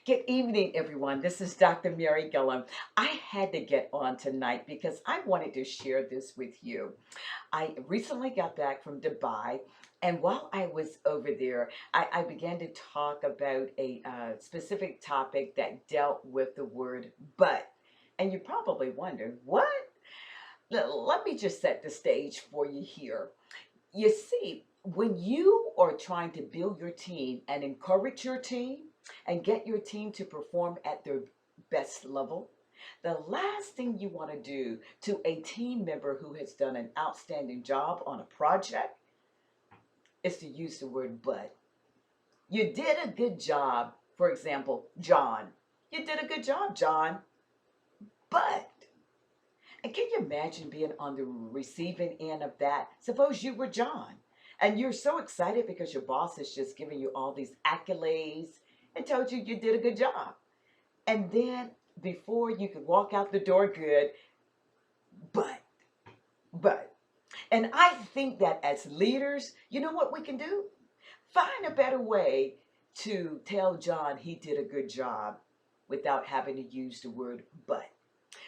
Good evening, everyone. This is Dr. Mary Gillam. I had to get on tonight because I wanted to share this with you. I recently got back from Dubai, and while I was over there, I began to talk about a specific topic that dealt with the word but. And you probably wondered, what? Let me just set the stage for you here. You see, when you are trying to build your team and encourage your team and get your team to perform at their best level, the last thing you want to do to a team member who has done an outstanding job on a project is to use the word but. You did a good job, for example, John. You did a good job, John, but. And can you imagine being on the receiving end of that? Suppose you were John and you're so excited because your boss is just giving you all these accolades and told you you did a good job. And then before you could walk out the door good, but, but. And I think that as leaders, you know what we can do? Find a better way to tell John he did a good job without having to use the word but.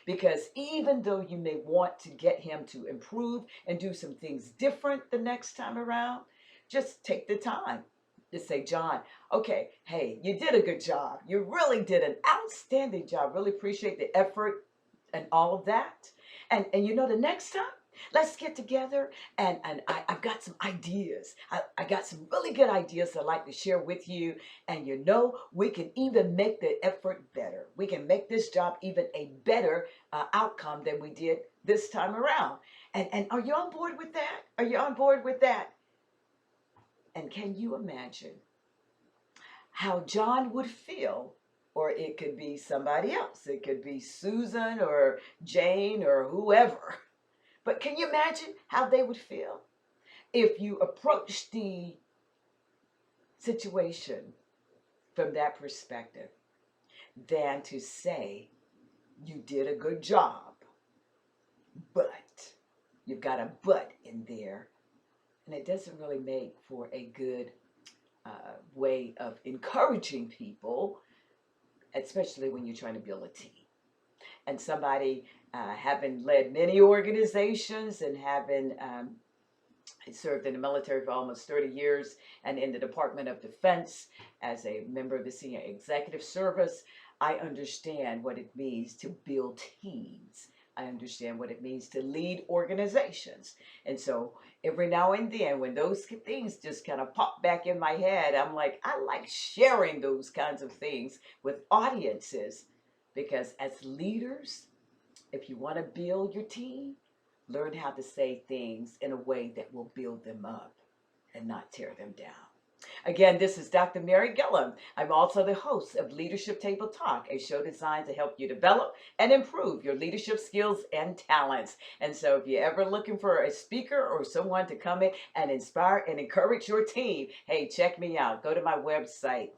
Because even though you may want to get him to improve and do some things different the next time around, just take the time to say, John, okay, hey, you did a good job. You really did an outstanding job. Really appreciate the effort and all of that. And you know, the next time, let's get together and I've got some ideas. I got some really good ideas I'd like to share with you. And you know, we can even make the effort better. We can make this job even a better outcome than we did this time around. And are you on board with that? Are you on board with that? And can you imagine how John would feel? Or it could be somebody else. It could be Susan or Jane or whoever. But can you imagine how they would feel if you approach the situation from that perspective than to say you did a good job, but you've got a but in there, and it doesn't really make for a good way of encouraging people, especially when you're trying to build a team. And somebody having led many organizations and having served in the military for almost 30 years and in the Department of Defense as a member of the Senior Executive Service, I understand what it means to build teams. I understand what it means to lead organizations. And so every now and then when those things just kind of pop back in my head, I'm like, I like sharing those kinds of things with audiences because as leaders, if you want to build your team, learn how to say things in a way that will build them up and not tear them down. Again, this is Dr. Mary Gillam. I'm also the host of Leadership Table Talk, a show designed to help you develop and improve your leadership skills and talents. And so if you're ever looking for a speaker or someone to come in and inspire and encourage your team, hey, check me out. Go to my website,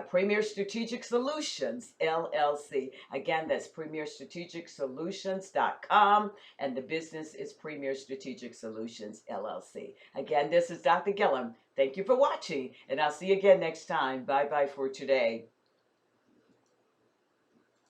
Premier Strategic Solutions, LLC. Again, that's premierstrategicsolutions.com, and the business is Premier Strategic Solutions, LLC. Again, this is Dr. Gillam. Thank you for watching, and I'll see you again next time. Bye-bye for today.